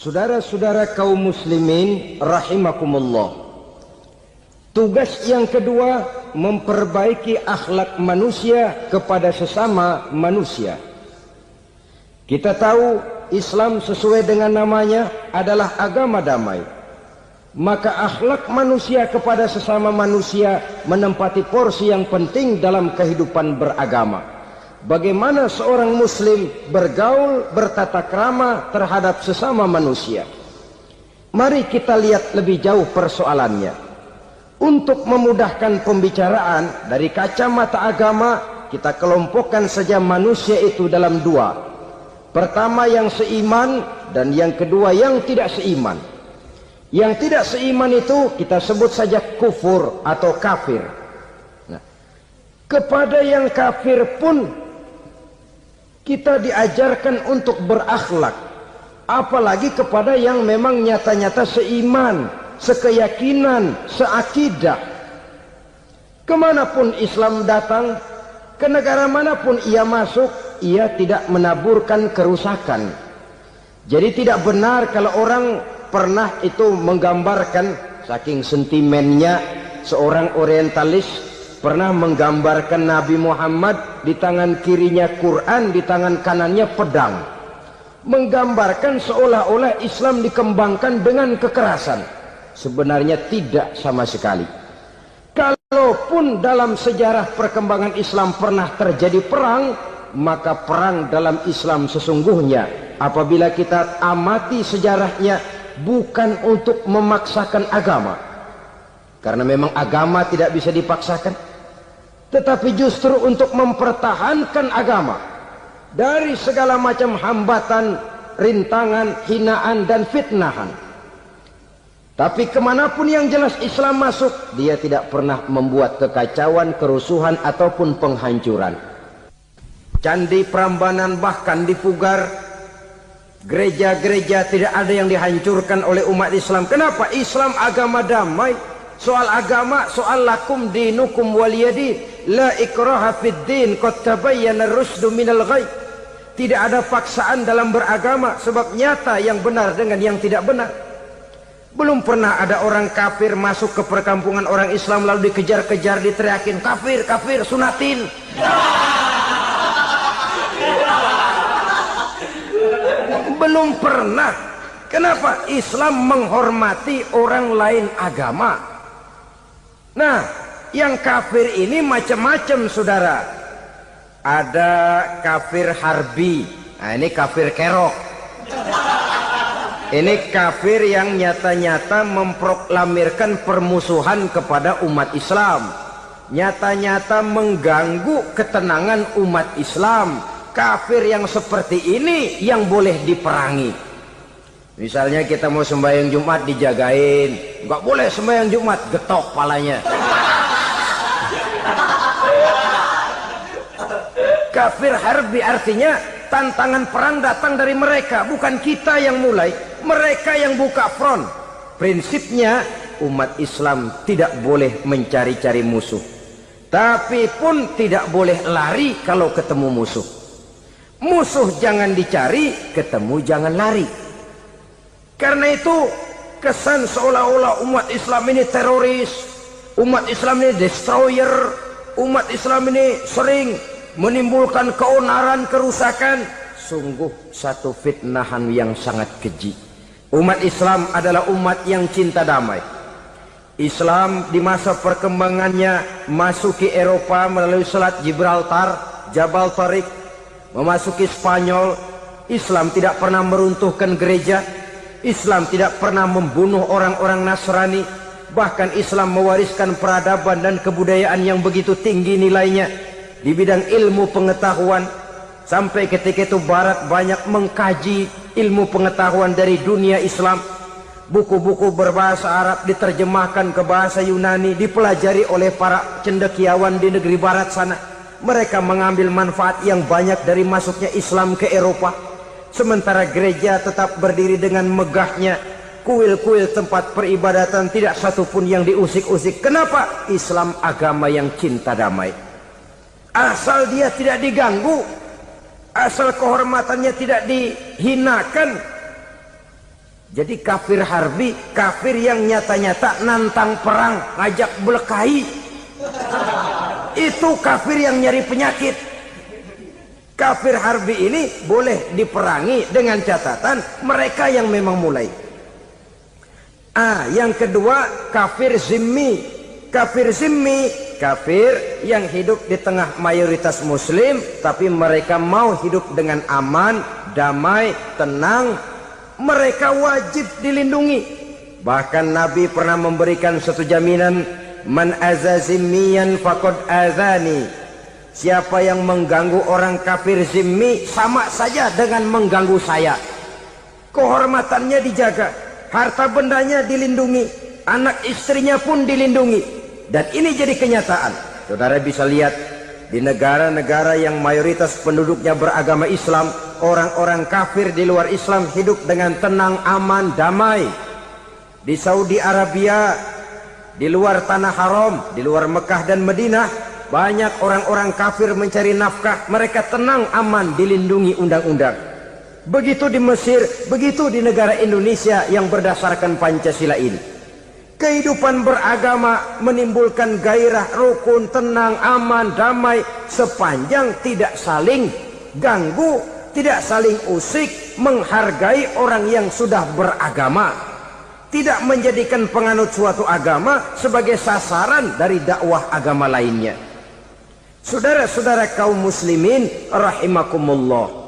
Saudara-saudara kaum muslimin rahimakumullah. Tugas yang kedua, memperbaiki akhlak manusia kepada sesama manusia. Kita tahu Islam sesuai dengan namanya adalah agama damai. Maka akhlak manusia kepada sesama manusia menempati porsi yang penting dalam kehidupan beragama. Bagaimana seorang muslim bergaul, bertata krama terhadap sesama manusia. Mari kita lihat lebih jauh persoalannya. Untuk memudahkan pembicaraan dari kacamata agama, kita kelompokkan saja manusia itu dalam dua. Pertama yang seiman dan yang kedua yang tidak seiman. Yang tidak seiman itu kita sebut saja kufur atau kafir. Nah, kepada yang kafir pun kita diajarkan untuk berakhlak, apalagi kepada yang memang nyata-nyata seiman, sekeyakinan, seakidah. Kemanapun Islam datang, ke negara manapun ia masuk, ia tidak menaburkan kerusakan. Jadi tidak benar kalau orang pernah itu menggambarkan, saking sentimennya seorang orientalis pernah menggambarkan Nabi Muhammad di tangan kirinya Quran, di tangan kanannya pedang. Menggambarkan seolah-olah Islam dikembangkan dengan kekerasan. Sebenarnya tidak sama sekali. Kalaupun dalam sejarah perkembangan Islam pernah terjadi perang, maka perang dalam Islam sesungguhnya, apabila kita amati sejarahnya, bukan untuk memaksakan agama. Karena memang agama tidak bisa dipaksakan. Tetapi justru untuk mempertahankan agama dari segala macam hambatan, rintangan, hinaan, dan fitnahan. Tapi kemanapun yang jelas Islam masuk, dia tidak pernah membuat kekacauan, kerusuhan, ataupun penghancuran. Candi Prambanan bahkan dipugar, gereja-gereja tidak ada yang dihancurkan oleh umat Islam. Kenapa? Islam agama damai. Soal agama, soal lakum dinukum waliyadin, la ikraha fid din, qad tabayyana ar-rusdu minal ghayy. Tidak ada paksaan dalam beragama, sebab nyata yang benar dengan yang tidak benar. Belum pernah ada orang kafir masuk ke perkampungan orang Islam lalu dikejar-kejar, diteriakin kafir, kafir, sunatin. Belum pernah. Kenapa? Islam menghormati orang lain agama. Nah, yang kafir ini macam-macam, saudara. Ada kafir harbi. Nah, ini kafir kerok. Ini kafir yang nyata-nyata memproklamirkan permusuhan kepada umat Islam. Nyata-nyata mengganggu ketenangan umat Islam. Kafir yang seperti ini yang boleh diperangi. Misalnya kita mau sembahyang Jumat dijagain, nggak boleh sembahyang Jumat, getok palanya. Kafir harbi artinya tantangan perang datang dari mereka, bukan kita yang mulai, mereka yang buka front. Prinsipnya umat Islam tidak boleh mencari-cari musuh, tapi pun tidak boleh lari kalau ketemu musuh. Musuh jangan dicari, ketemu jangan lari. Karena itu kesan seolah-olah umat Islam ini teroris, umat Islam ini destroyer, umat Islam ini sering menimbulkan keonaran, kerusakan. Sungguh satu fitnahan yang sangat keji. Umat Islam adalah umat yang cinta damai. Islam di masa perkembangannya masuki Eropa melalui Selat Gibraltar, Jabal Tariq, memasuki Spanyol. Islam tidak pernah meruntuhkan gereja. Islam tidak pernah membunuh orang-orang Nasrani. Bahkan Islam mewariskan peradaban dan kebudayaan yang begitu tinggi nilainya di bidang ilmu pengetahuan. Sampai ketika itu Barat banyak mengkaji ilmu pengetahuan dari dunia Islam. Buku-buku berbahasa Arab diterjemahkan ke bahasa Yunani, dipelajari oleh para cendekiawan di negeri Barat sana. Mereka mengambil manfaat yang banyak dari masuknya Islam ke Eropa. Sementara gereja tetap berdiri dengan megahnya. Kuil-kuil tempat peribadatan tidak satupun yang diusik-usik. Kenapa? Islam agama yang cinta damai. Asal dia tidak diganggu, asal kehormatannya tidak dihinakan, Jadi kafir harbi, kafir yang nyata-nyata nantang perang, ngajak berkelahi. Itu kafir yang nyari penyakit. Kafir harbi ini boleh diperangi dengan catatan mereka yang memang mulai. Yang kedua, kafir zimmi. Kafir zimmi, kafir yang hidup di tengah mayoritas muslim, tapi mereka mau hidup dengan aman, damai, tenang. Mereka wajib dilindungi. Bahkan Nabi pernah memberikan satu jaminan, man aza zimmiyan faqad azani. Siapa yang mengganggu orang kafir zimmi sama saja dengan mengganggu saya. Kehormatannya dijaga, harta bendanya dilindungi, anak istrinya pun dilindungi. Dan ini jadi kenyataan. Saudara bisa lihat di negara-negara yang mayoritas penduduknya beragama Islam, orang-orang kafir di luar Islam hidup dengan tenang, aman, damai. Di Saudi Arabia, di luar tanah haram, di luar Mekah dan Madinah, banyak orang-orang kafir mencari nafkah. Mereka tenang, aman, dilindungi undang-undang. Begitu di Mesir, begitu di negara Indonesia yang berdasarkan Pancasila ini. Kehidupan beragama menimbulkan gairah, rukun, tenang, aman, damai, sepanjang tidak saling ganggu, tidak saling usik, menghargai orang yang sudah beragama, tidak menjadikan penganut suatu agama sebagai sasaran dari dakwah agama lainnya. Saudara-saudara kaum muslimin rahimakumullah.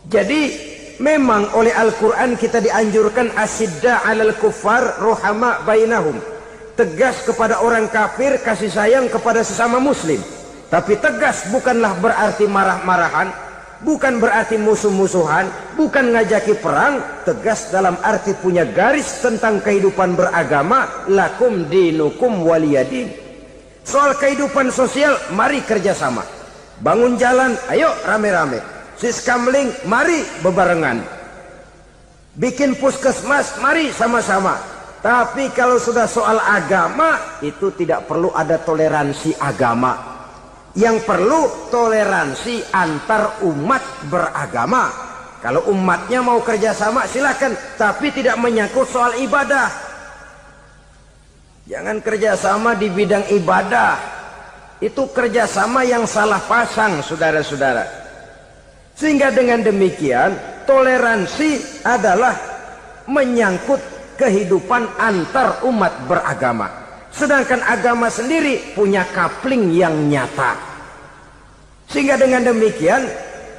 Jadi memang oleh Al-Quran kita dianjurkan asidda alal kuffar ruhama bainahum. Tegas kepada orang kafir, kasih sayang kepada sesama muslim. Tapi tegas bukanlah berarti marah-marahan, bukan berarti musuh-musuhan, bukan ngajaki perang. Tegas dalam arti punya garis tentang kehidupan beragama, lakum dinukum waliyadin. Soal kehidupan sosial, mari kerjasama. Bangun jalan, ayo rame-rame. Siskamling, mari bebarengan. Bikin puskesmas, mari sama-sama. Tapi kalau sudah soal agama, itu tidak perlu ada toleransi agama. Yang perlu toleransi antar umat beragama. Kalau umatnya mau kerjasama silakan, tapi tidak menyangkut soal ibadah. Jangan kerjasama di bidang ibadah. Itu kerjasama yang salah pasang, saudara-saudara. Sehingga dengan demikian toleransi adalah menyangkut kehidupan antar umat beragama. Sedangkan agama sendiri punya kapling yang nyata. Sehingga dengan demikian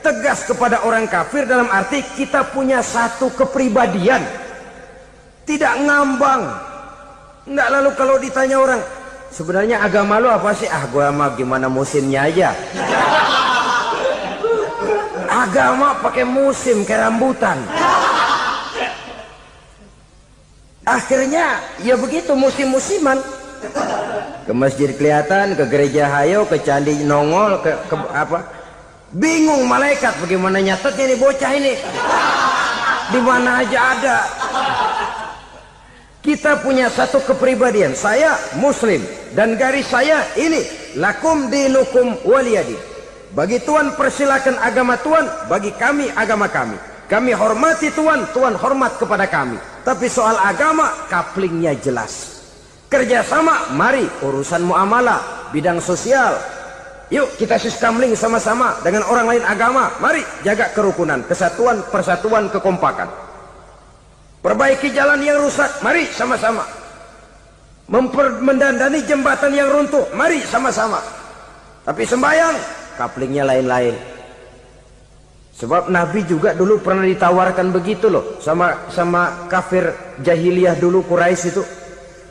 tegas kepada orang kafir dalam arti kita punya satu kepribadian. Tidak ngambang. Enggak, lalu kalau ditanya orang, sebenarnya agama lu apa sih? Gua mah gimana musimnya aja. Agama pakai musim kayak rambutan. Akhirnya ya begitu, musim-musiman. Ke masjid kelihatan, ke gereja hayo, ke candi nongol, ke apa? Bingung malaikat bagaimana nyatetnya nih bocah ini. Di mana aja ada. Kita punya satu kepribadian. Saya muslim dan garis saya ini, lakum dinukum waliyadin. Bagi Tuhan persilakan agama Tuhan, bagi kami agama kami. Kami hormati Tuhan, Tuhan hormat kepada kami. Tapi soal agama, kaplingnya jelas. Kerjasama, mari urusan muamalah, bidang sosial. Yuk kita siskamling sama-sama dengan orang lain agama. Mari jaga kerukunan, kesatuan, persatuan, kekompakan. Perbaiki jalan yang rusak, mari sama-sama. Mendandani jembatan yang runtuh, mari sama-sama. Tapi sembahyang, kaplingnya lain-lain. Sebab Nabi juga dulu pernah ditawarkan begitu loh sama kafir jahiliyah dulu, Quraisy itu.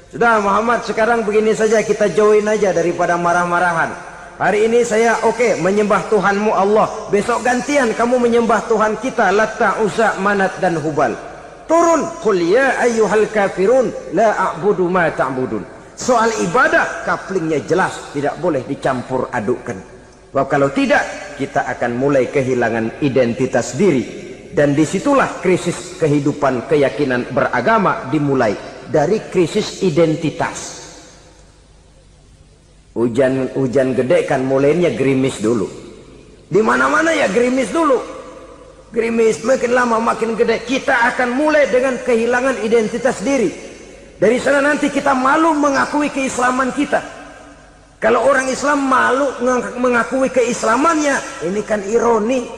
Sudah Muhammad, sekarang begini saja, kita join aja daripada marah-marahan. Hari ini saya oke menyembah Tuhanmu Allah, besok gantian kamu menyembah Tuhan kita Latta, Uzza, Manat dan Hubal. Turun, qul ya ayyuhal kafirun la a'budu ma ta'budun. Soal ibadah kaplingnya jelas, tidak boleh dicampur adukkan. Sebab kalau tidak, kita akan mulai kehilangan identitas diri. Dan disitulah krisis kehidupan keyakinan beragama dimulai. Dari krisis identitas. Hujan gede kan mulainya gerimis dulu. Di mana-mana ya gerimis dulu. Gerimis makin lama makin gede, kita akan mulai dengan kehilangan identitas diri. Dari sana nanti kita malu mengakui keislaman kita. Kalau orang Islam malu mengakui keislamannya, ini kan ironi,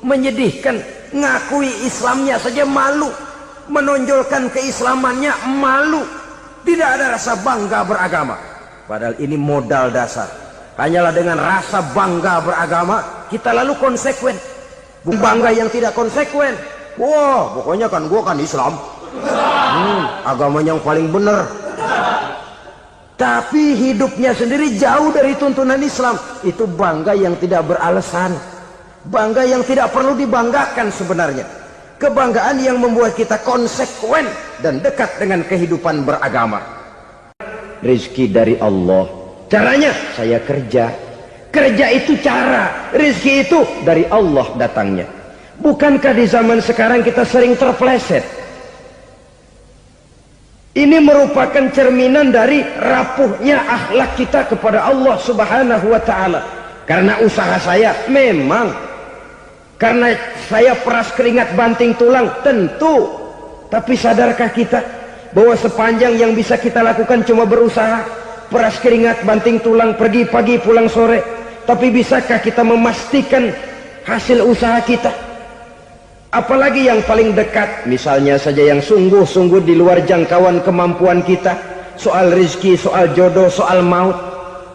menyedihkan. Ngakui Islamnya saja malu, menonjolkan keislamannya malu, tidak ada rasa bangga beragama. Padahal ini modal dasar. Hanyalah dengan rasa bangga beragama kita lalu konsekuen. Bangga yang tidak konsekuen, wah pokoknya kan gua kan Islam, agama yang paling benar, tapi hidupnya sendiri jauh dari tuntunan Islam. Itu bangga yang tidak beralasan, bangga yang tidak perlu dibanggakan sebenarnya. Kebanggaan yang membuat kita konsekuen dan dekat dengan kehidupan beragama. Rizki dari Allah. Caranya saya kerja. Kerja itu cara, rezeki itu dari Allah datangnya. Bukankah di zaman sekarang kita sering terpeleset? Ini merupakan cerminan dari rapuhnya akhlak kita kepada Allah Subhanahu wa ta'ala. Karena usaha saya memang, karena saya peras keringat banting tulang, tentu. Tapi sadarkah kita bahwa sepanjang yang bisa kita lakukan cuma berusaha, peras keringat banting tulang, pergi pagi pulang sore? Tapi bisakah kita memastikan hasil usaha kita? Apalagi yang paling dekat, misalnya saja yang sungguh-sungguh di luar jangkauan kemampuan kita, soal rezeki, soal jodoh, soal maut.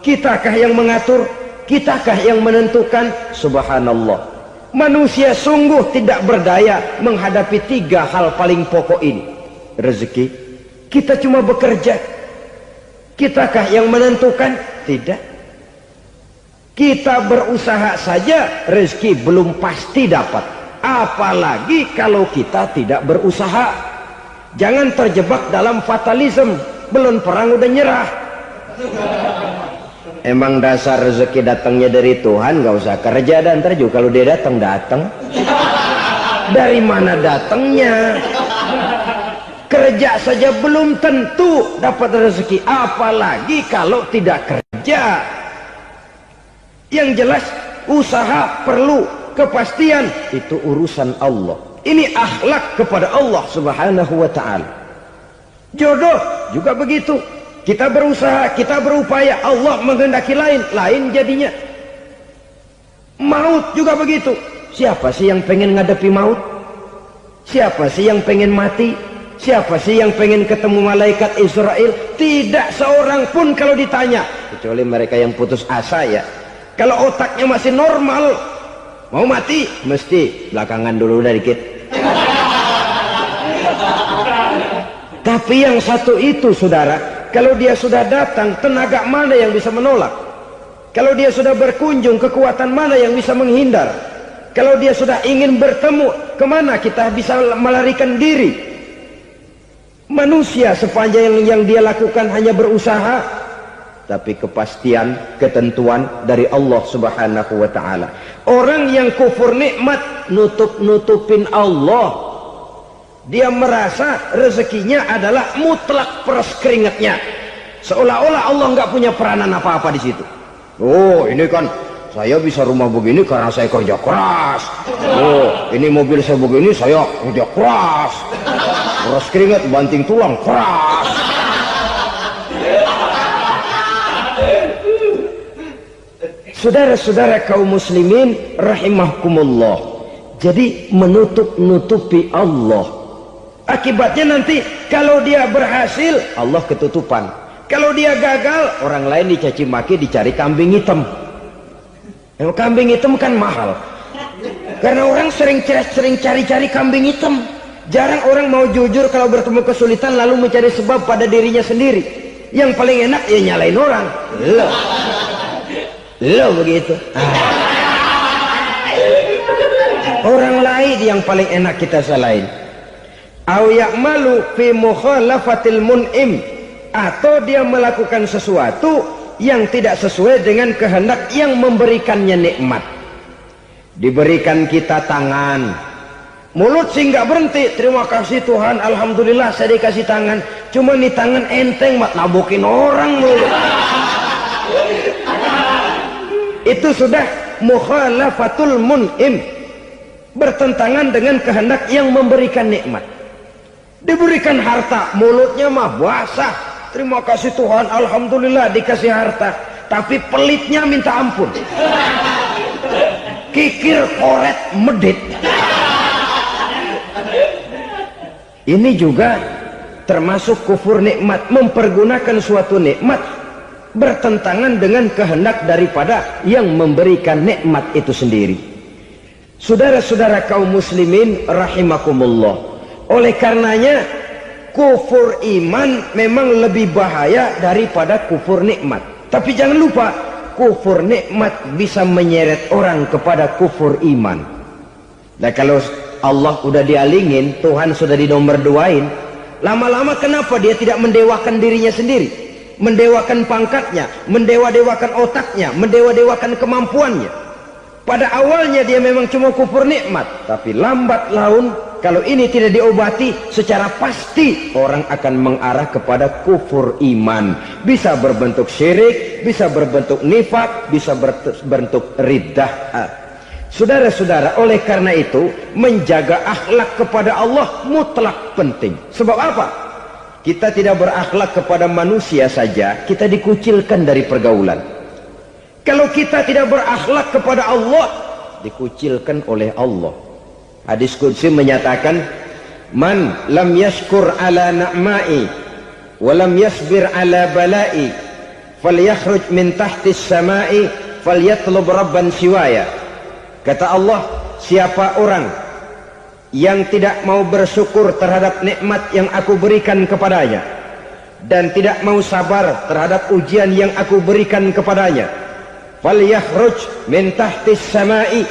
Kitakah yang mengatur? Kitakah yang menentukan? Subhanallah, manusia sungguh tidak berdaya menghadapi 3 hal paling pokok ini. Rezeki, kita cuma bekerja. Kitakah yang menentukan? Tidak. Kita berusaha saja rezeki belum pasti dapat, apalagi kalau kita tidak berusaha. Jangan terjebak dalam fatalisme, belum perang udah nyerah. Emang dasar rezeki datangnya dari Tuhan, nggak usah kerja, dan ntar juga kalau dia datang. Dari mana datangnya? Kerja saja belum tentu dapat rezeki, apalagi kalau tidak kerja. Yang jelas usaha perlu kepastian, itu urusan Allah. Ini akhlak kepada Allah Subhanahu wa ta'ala. Jodoh juga begitu, kita berusaha, kita berupaya, Allah menghendaki lain jadinya. Maut juga begitu. Siapa sih yang pengen ngadepi maut? Siapa sih yang pengen mati? Siapa sih yang pengen ketemu malaikat Israel? Tidak seorang pun kalau ditanya, kecuali mereka yang putus asa ya. Kalau otaknya masih normal, mau mati mesti belakangan dulu udah dikit. Tapi yang satu itu saudara, kalau dia sudah datang, tenaga mana yang bisa menolak? Kalau dia sudah berkunjung, kekuatan mana yang bisa menghindar? Kalau dia sudah ingin bertemu, kemana kita bisa melarikan diri? Manusia sepanjang yang dia lakukan hanya berusaha, tapi kepastian, ketentuan dari Allah Subhanahu wa ta'ala. Orang yang kufur nikmat, nutupin Allah. Dia merasa rezekinya adalah mutlak peras keringatnya, seolah-olah Allah nggak punya peranan apa-apa di situ. Oh, ini kan saya bisa rumah begini karena saya kerja keras. Oh, ini mobil saya begini, saya kerja keras. Peras keringat banting tulang keras. Saudara-saudara kaum muslimin rahimahkumullah, jadi menutup-nutupi Allah. Akibatnya nanti kalau dia berhasil, Allah ketutupan. Kalau dia gagal, orang lain dicaci maki, dicari kambing hitam. Yang kambing hitam kan mahal, karena orang sering cari-cari kambing hitam. Jarang orang mau jujur kalau bertemu kesulitan lalu mencari sebab pada dirinya sendiri. Yang paling enak ya nyalain orang. Lo begitu. Orang lain yang paling enak kita salahin. Au ya'malu fi mukhalafatil mun'im, atau dia melakukan sesuatu yang tidak sesuai dengan kehendak yang memberikannya nikmat. Diberikan kita tangan, mulut sih nggak berhenti, terima kasih Tuhan, alhamdulillah saya dikasih tangan. Cuma nih tangan enteng mat nabokin orang mulut. Itu sudah mukhalafatul mun'im. bertentangan dengan kehendak yang memberikan nikmat. Diberikan harta, mulutnya mah basah, terima kasih Tuhan, alhamdulillah dikasih harta, tapi pelitnya minta ampun, kikir koret medit. Ini juga termasuk kufur nikmat, mempergunakan suatu nikmat bertentangan dengan kehendak daripada yang memberikan nikmat itu sendiri. Saudara-saudara kaum muslimin rahimakumullah, oleh karenanya kufur iman memang lebih bahaya daripada kufur nikmat. Tapi jangan lupa, kufur nikmat bisa menyeret orang kepada kufur iman. Nah, kalau Allah udah dialingin, Tuhan sudah dinomor duain, lama-lama kenapa dia tidak mendewakan dirinya sendiri, mendewakan pangkatnya, mendewa-dewakan otaknya, mendewa-dewakan kemampuannya? Pada awalnya dia memang cuma kufur nikmat, tapi lambat laun kalau ini tidak diobati, secara pasti orang akan mengarah kepada kufur iman. Bisa berbentuk syirik, bisa berbentuk nifak, bisa berbentuk riddah. Saudara-saudara, oleh karena itu menjaga akhlak kepada Allah mutlak penting. Sebab apa? Kita tidak berakhlak kepada manusia saja, kita dikucilkan dari pergaulan. Kalau kita tidak berakhlak kepada Allah, dikucilkan oleh Allah. Hadis qudsi menyatakan, man lam yashkur ala na'mai wa lam yasbir ala balai falyakhruj min tahtis samai falyatlub rabban siwaya. Kata Allah, siapa orang yang tidak mau bersyukur terhadap nikmat yang aku berikan kepadanya dan tidak mau sabar terhadap ujian yang aku berikan kepadanya, falyakhruj min tahtis samai,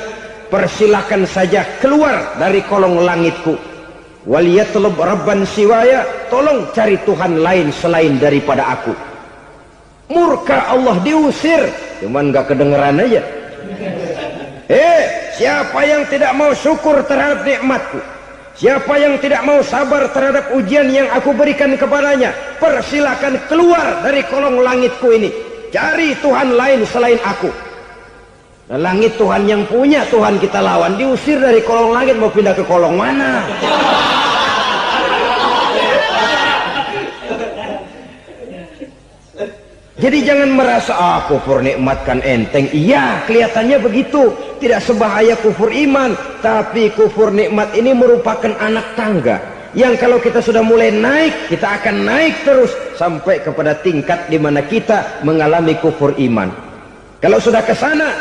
persilakan saja keluar dari kolong langitku, waliyatlub rabban siwaya, tolong cari Tuhan lain selain daripada aku. Murka Allah, diusir, cuman gak kedengeran aja. Siapa yang tidak mau syukur terhadap nikmatku, siapa yang tidak mau sabar terhadap ujian yang aku berikan kepadanya, persilakan keluar dari kolong langitku ini, cari Tuhan lain selain aku. Nah, langit Tuhan yang punya, Tuhan kita lawan, diusir dari kolong langit, mau pindah ke kolong mana? Jadi jangan merasa kufur nikmat kan enteng. Iya, kelihatannya begitu, tidak sebahaya kufur iman. Tapi kufur nikmat ini merupakan anak tangga yang kalau kita sudah mulai naik, kita akan naik terus sampai kepada tingkat di mana kita mengalami kufur iman. Kalau sudah ke sana,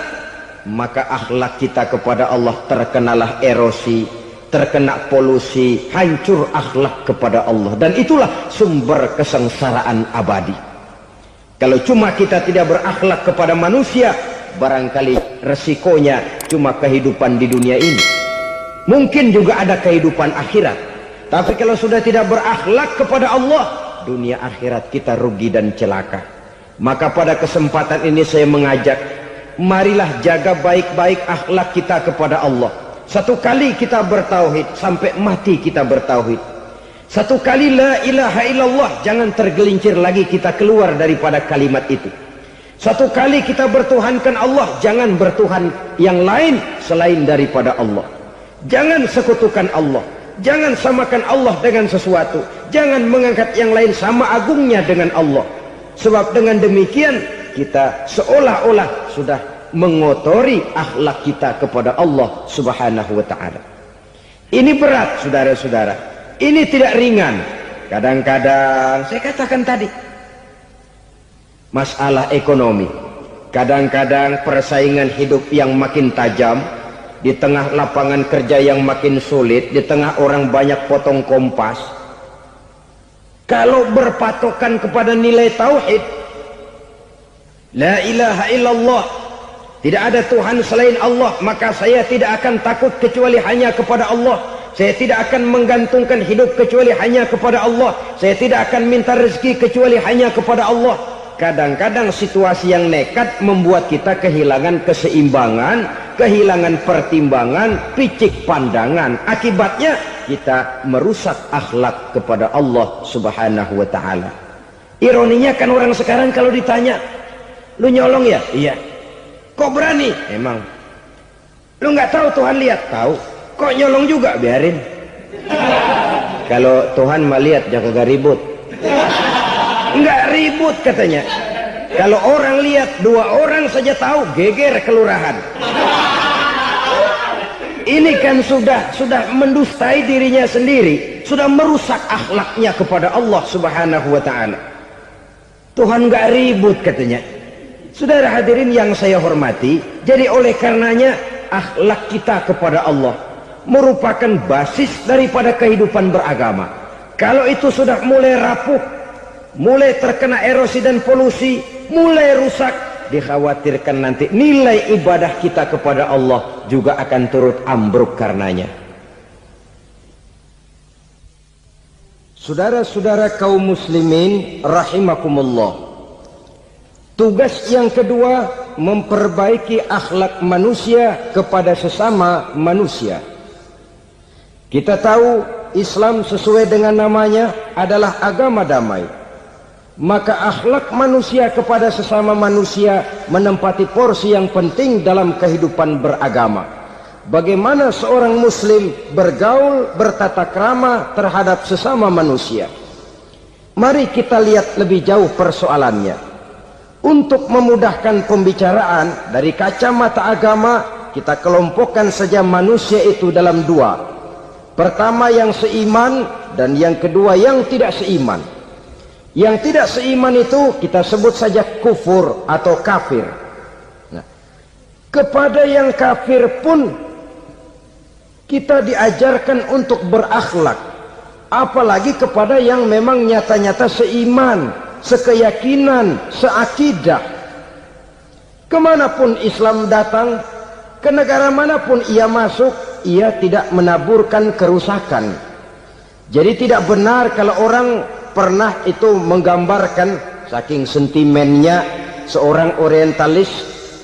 maka akhlak kita kepada Allah terkenalah erosi, terkena polusi, hancur akhlak kepada Allah, dan itulah sumber kesengsaraan abadi. Kalau cuma kita tidak berakhlak kepada manusia, barangkali resikonya cuma kehidupan di dunia ini. Mungkin juga ada kehidupan akhirat. Tapi kalau sudah tidak berakhlak kepada Allah, dunia akhirat kita rugi dan celaka. Maka pada kesempatan ini saya mengajak, marilah jaga baik-baik akhlak kita kepada Allah. Satu kali kita bertauhid, sampai mati kita bertauhid. Satu kali la ilaha illallah, jangan tergelincir lagi kita keluar daripada kalimat itu. Satu kali kita bertuhankan Allah, jangan bertuhan yang lain selain daripada Allah. Jangan sekutukan Allah, jangan samakan Allah dengan sesuatu, jangan mengangkat yang lain sama agungnya dengan Allah. Sebab dengan demikian kita seolah-olah sudah mengotori akhlak kita kepada Allah subhanahu wa ta'ala. Ini berat, saudara-saudara. Ini tidak ringan. Kadang-kadang saya katakan tadi, masalah ekonomi, kadang-kadang persaingan hidup yang makin tajam, di tengah lapangan kerja yang makin sulit, di tengah orang banyak potong kompas. Kalau berpatokan kepada nilai tauhid, la ilaha illallah, tidak ada Tuhan selain Allah, maka saya tidak akan takut kecuali hanya kepada Allah. Saya tidak akan menggantungkan hidup kecuali hanya kepada Allah. Saya tidak akan minta rezeki kecuali hanya kepada Allah. Kadang-kadang situasi yang nekat membuat kita kehilangan keseimbangan, kehilangan pertimbangan, picik pandangan. Akibatnya kita merusak akhlak kepada Allah subhanahu wa ta'ala. Ironinya kan orang sekarang kalau ditanya, lu nyolong ya? Iya. Kok berani? Emang. Lu nggak tahu Tuhan lihat? Tahu. Kok nyolong juga, biarin. Kalau Tuhan mah lihat jangan kagak ribut. Enggak ribut katanya. Kalau orang lihat 2 orang saja tahu, geger kelurahan. Ini kan sudah mendustai dirinya sendiri, sudah merusak akhlaknya kepada Allah Subhanahu wa taala. Tuhan enggak ribut katanya. Saudara hadirin yang saya hormati, jadi oleh karenanya akhlak kita kepada Allah merupakan basis daripada kehidupan beragama. Kalau itu sudah mulai rapuh, mulai terkena erosi dan polusi, mulai rusak, dikhawatirkan nanti nilai ibadah kita kepada Allah juga akan turut ambruk karenanya. Saudara-saudara kaum muslimin rahimakumullah, tugas yang kedua memperbaiki akhlak manusia kepada sesama manusia. Kita tahu Islam sesuai dengan namanya adalah agama damai. Maka akhlak manusia kepada sesama manusia menempati porsi yang penting dalam kehidupan beragama. Bagaimana seorang muslim bergaul bertata krama terhadap sesama manusia. Mari kita lihat lebih jauh persoalannya. Untuk memudahkan pembicaraan dari kacamata agama, kita kelompokkan saja manusia itu dalam 2. Pertama yang seiman dan yang kedua yang tidak seiman. Yang tidak seiman itu kita sebut saja kufur atau kafir. Nah, kepada yang kafir pun kita diajarkan untuk berakhlak, apalagi kepada yang memang nyata-nyata seiman, sekeyakinan, seakidah. Kemanapun Islam datang, ke negara manapun ia masuk, ia tidak menaburkan kerusakan. Jadi tidak benar kalau orang pernah itu menggambarkan, saking sentimennya seorang orientalis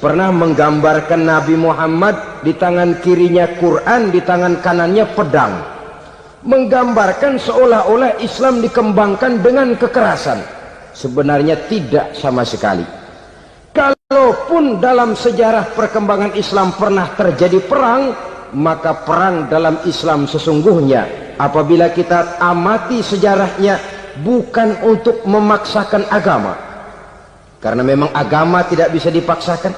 pernah menggambarkan Nabi Muhammad di tangan kirinya Quran, di tangan kanannya pedang, menggambarkan seolah-olah Islam dikembangkan dengan kekerasan. Sebenarnya tidak sama sekali. Kalaupun dalam sejarah perkembangan Islam pernah terjadi perang, maka perang dalam Islam sesungguhnya apabila kita amati sejarahnya bukan untuk memaksakan agama, karena memang agama tidak bisa dipaksakan,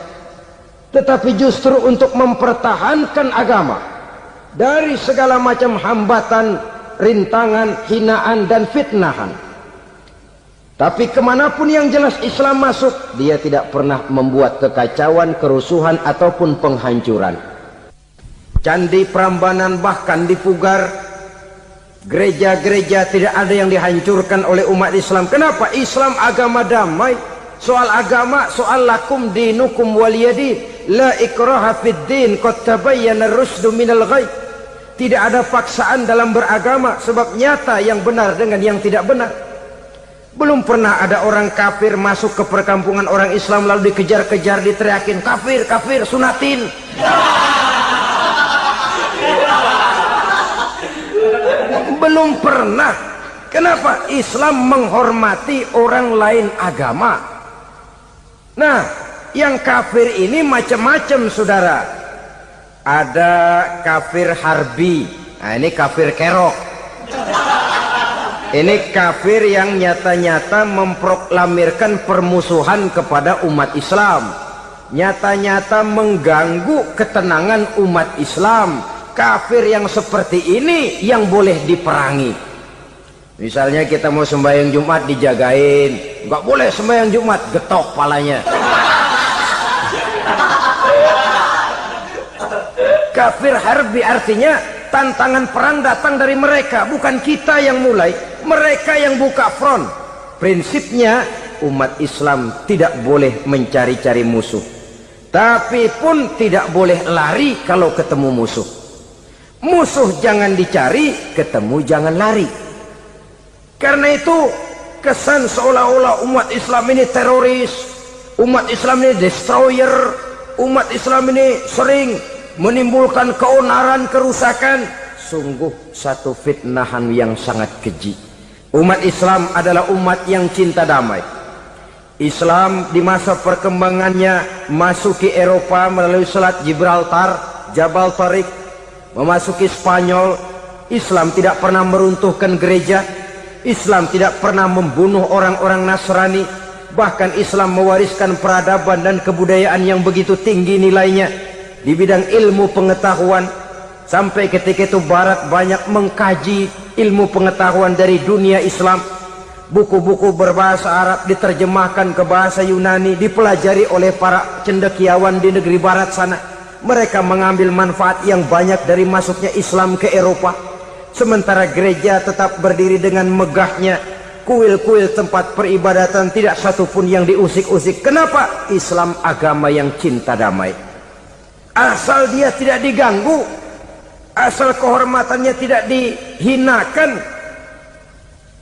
tetapi justru untuk mempertahankan agama dari segala macam hambatan, rintangan, hinaan dan fitnahan. Tapi kemanapun yang jelas Islam masuk, dia tidak pernah membuat kekacauan, kerusuhan ataupun penghancuran. Candi Prambanan bahkan dipugar, gereja-gereja tidak ada yang dihancurkan oleh umat Islam. Kenapa? Islam agama damai. Soal agama, soal lakum dinukum waliyadin, la ikraha fid din, qad tabayyana ar-rusdu minal ghayy. Tidak ada paksaan dalam beragama, sebab nyata yang benar dengan yang tidak benar. Belum pernah ada orang kafir masuk ke perkampungan orang Islam lalu dikejar-kejar, diteriakin kafir, kafir, sunatin. Belum pernah. Kenapa? Islam menghormati orang lain agama. Nah, yang kafir ini macam-macam, saudara. Ada kafir harbi. Nah, ini kafir kerok. Ini kafir yang nyata-nyata memproklamirkan permusuhan kepada umat Islam, nyata-nyata mengganggu ketenangan umat Islam. Kafir yang seperti ini yang boleh diperangi. Misalnya kita mau sembahyang Jumat dijagain, nggak boleh sembahyang Jumat, getok palanya. Kafir harbi artinya tantangan perang datang dari mereka, bukan kita yang mulai, mereka yang buka front. Prinsipnya umat Islam tidak boleh mencari-cari musuh, tapi pun tidak boleh lari kalau ketemu musuh. Musuh jangan dicari, ketemu jangan lari. Karena itu kesan seolah-olah umat Islam ini teroris, umat Islam ini destroyer, umat Islam ini sering menimbulkan keonaran, kerusakan. Sungguh satu fitnahan yang sangat keji. Umat Islam adalah umat yang cinta damai. Islam di masa perkembangannya masuki Eropa melalui Selat Gibraltar, Jabal Tariq, memasuki Spanyol, Islam tidak pernah meruntuhkan gereja, Islam tidak pernah membunuh orang-orang Nasrani, bahkan Islam mewariskan peradaban dan kebudayaan yang begitu tinggi nilainya di bidang ilmu pengetahuan. Sampai ketika itu Barat banyak mengkaji ilmu pengetahuan dari dunia Islam. Buku-buku berbahasa Arab diterjemahkan ke bahasa Yunani, dipelajari oleh para cendekiawan di negeri Barat sana. Mereka mengambil manfaat yang banyak dari masuknya Islam ke Eropa. Sementara gereja tetap berdiri dengan megahnya. Kuil-kuil tempat peribadatan tidak satupun yang diusik-usik. Kenapa? Islam agama yang cinta damai. Asal dia tidak diganggu, asal kehormatannya tidak dihinakan.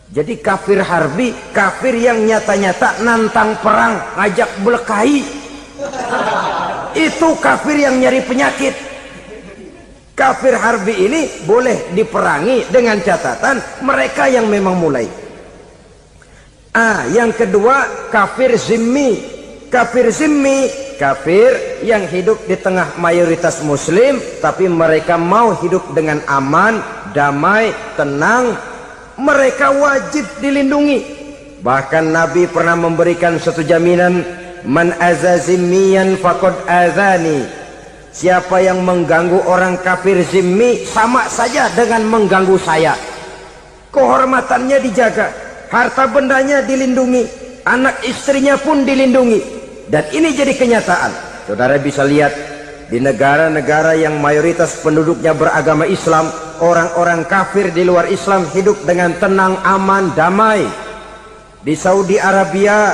Jadi kafir harbi, kafir yang nyata-nyata nantang perang, ngajak berkelahi. Itu kafir yang nyari penyakit. Kafir harbi ini boleh diperangi dengan catatan mereka yang memang mulai. Yang kedua, kafir zimmi. Kafir zimmi, kafir yang hidup di tengah mayoritas muslim, tapi mereka mau hidup dengan aman, damai, tenang. Mereka wajib dilindungi. Bahkan Nabi pernah memberikan satu jaminan, man azazimiyan faqad azani. Siapa yang mengganggu orang kafir zimmi sama saja dengan mengganggu saya. Kehormatannya dijaga, harta bendanya dilindungi, anak istrinya pun dilindungi. Dan ini jadi kenyataan. Saudara bisa lihat di negara-negara yang mayoritas penduduknya beragama Islam, orang-orang kafir di luar Islam hidup dengan tenang, aman, damai. Di Saudi Arabia,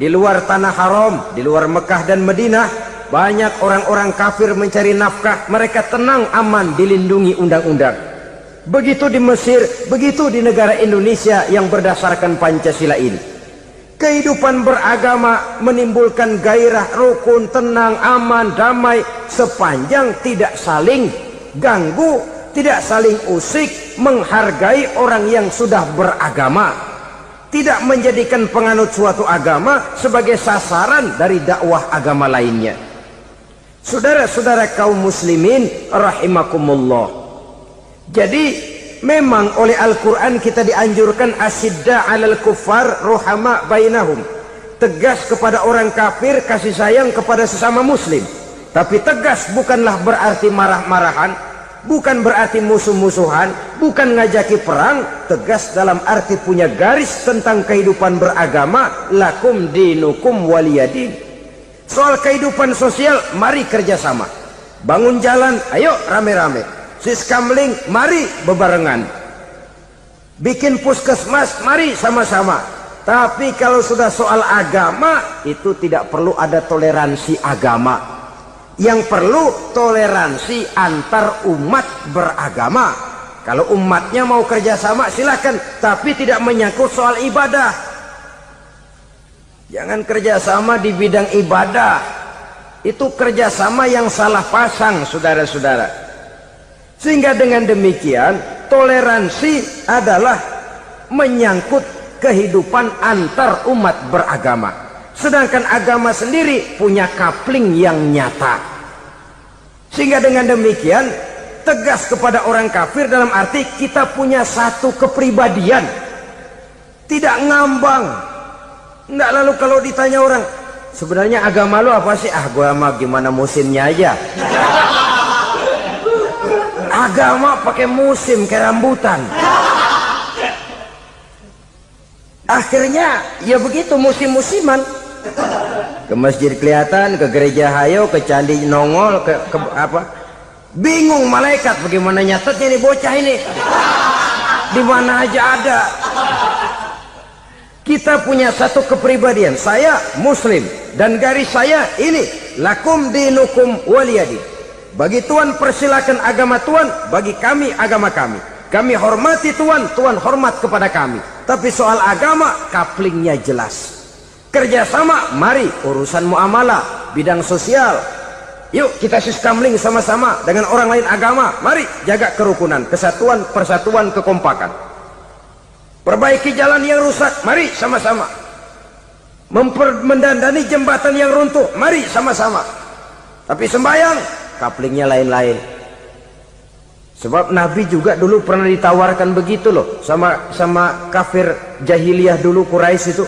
di luar tanah haram, di luar Mekah dan Madinah, banyak orang-orang kafir mencari nafkah. Mereka tenang, aman, dilindungi undang-undang. Begitu di Mesir, begitu di negara Indonesia yang berdasarkan Pancasila ini. Kehidupan beragama menimbulkan gairah, rukun, tenang, aman, damai, sepanjang tidak saling ganggu, tidak saling usik, menghargai orang yang sudah beragama, tidak menjadikan penganut suatu agama sebagai sasaran dari dakwah agama lainnya. Saudara-saudara kaum muslimin rahimakumullah. Jadi memang oleh Al-Quran kita dianjurkan asyidda 'alal kuffar ruhama bainahum. Tegas kepada orang kafir, kasih sayang kepada sesama muslim. Tapi tegas bukanlah berarti marah-marahan, bukan berarti musuh-musuhan, bukan ngajaki perang. Tegas dalam arti punya garis tentang kehidupan beragama, lakum dinukum waliyadin. Soal kehidupan sosial, mari kerjasama. Bangun jalan, ayo rame-rame. Siskamling, mari bebarengan. Bikin puskesmas, mari sama-sama. Tapi kalau sudah soal agama, itu tidak perlu ada toleransi agama. Yang perlu toleransi antar umat beragama. Kalau umatnya mau kerjasama silakan, tapi tidak menyangkut soal ibadah. Jangan kerjasama di bidang ibadah. Itu kerjasama yang salah pasang, saudara-saudara. Sehingga dengan demikian toleransi adalah menyangkut kehidupan antar umat beragama. Sedangkan agama sendiri punya kapling yang nyata. Sehingga dengan demikian tegas kepada orang kafir dalam arti kita punya satu kepribadian. Tidak ngambang. Enggak, lalu kalau ditanya orang, sebenarnya agama lu apa sih? Gua mah gimana musimnya aja. Agama pakai musim kayak rambutan. Akhirnya ya begitu, musim-musiman. Ke masjid kelihatan, ke gereja hayo, ke candi nongol, ke apa? Bingung malaikat bagaimana nyatetnya nih bocah ini. Di mana aja ada. Kita punya satu kepribadian. Saya muslim dan garis saya ini, lakum dinukum waliyadin. Bagi Tuhan persilakan agama Tuhan, bagi kami agama kami. Kami hormati Tuhan, Tuhan hormat kepada kami. Tapi soal agama, kaplingnya jelas. Kerjasama, mari urusan muamalah, bidang sosial. Yuk kita siskamling sama-sama dengan orang lain agama. Mari jaga kerukunan, kesatuan, persatuan, kekompakan. Perbaiki jalan yang rusak, mari sama-sama. Mendandani jembatan yang runtuh, mari sama-sama. Tapi sembahyang, kaplingnya lain-lain. Sebab Nabi juga dulu pernah ditawarkan begitu loh sama kafir jahiliyah dulu, Quraisy itu.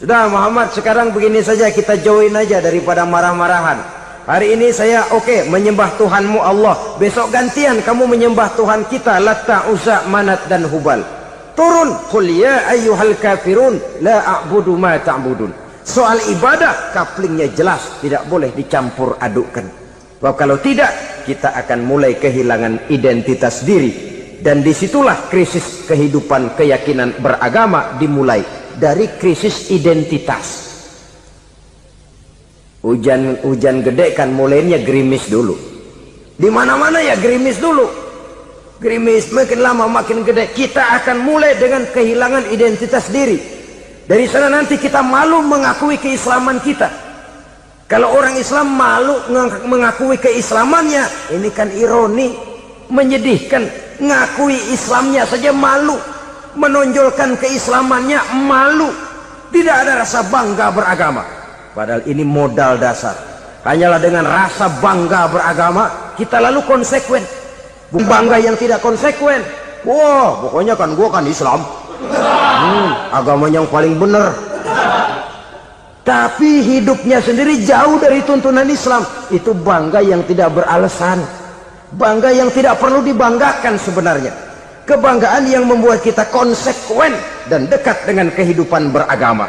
Sudah Muhammad, sekarang begini saja, kita join aja daripada marah-marahan. Hari ini saya menyembah Tuhanmu Allah, besok gantian kamu menyembah Tuhan kita Latta, Uzza, Manat dan Hubal. Turun, qul ya ayyuhal kafirun la a'budu ma ta'budun. Soal ibadah kaplingnya jelas, tidak boleh dicampur adukkan. Sebab kalau tidak, kita akan mulai kehilangan identitas diri. Dan disitulah krisis kehidupan keyakinan beragama dimulai. Dari krisis identitas. Hujan gede kan mulainya gerimis dulu. Di mana-mana ya gerimis dulu. Gerimis makin lama makin gede. Kita akan mulai dengan kehilangan identitas diri. Dari sana nanti kita malu mengakui keislaman kita. Kalau orang Islam malu mengakui keislamannya, ini kan ironi, menyedihkan. Ngakui Islamnya saja malu, menonjolkan keislamannya malu, tidak ada rasa bangga beragama. Padahal ini modal dasar. Hanyalah dengan rasa bangga beragama kita lalu konsekuen. Bukan bangga yang tidak konsekuen. Wah, pokoknya kan gua kan Islam, agamanya yang paling benar. Tapi hidupnya sendiri jauh dari tuntunan Islam. Itu bangga yang tidak beralasan, bangga yang tidak perlu dibanggakan sebenarnya. Kebanggaan yang membuat kita konsekuen dan dekat dengan kehidupan beragama.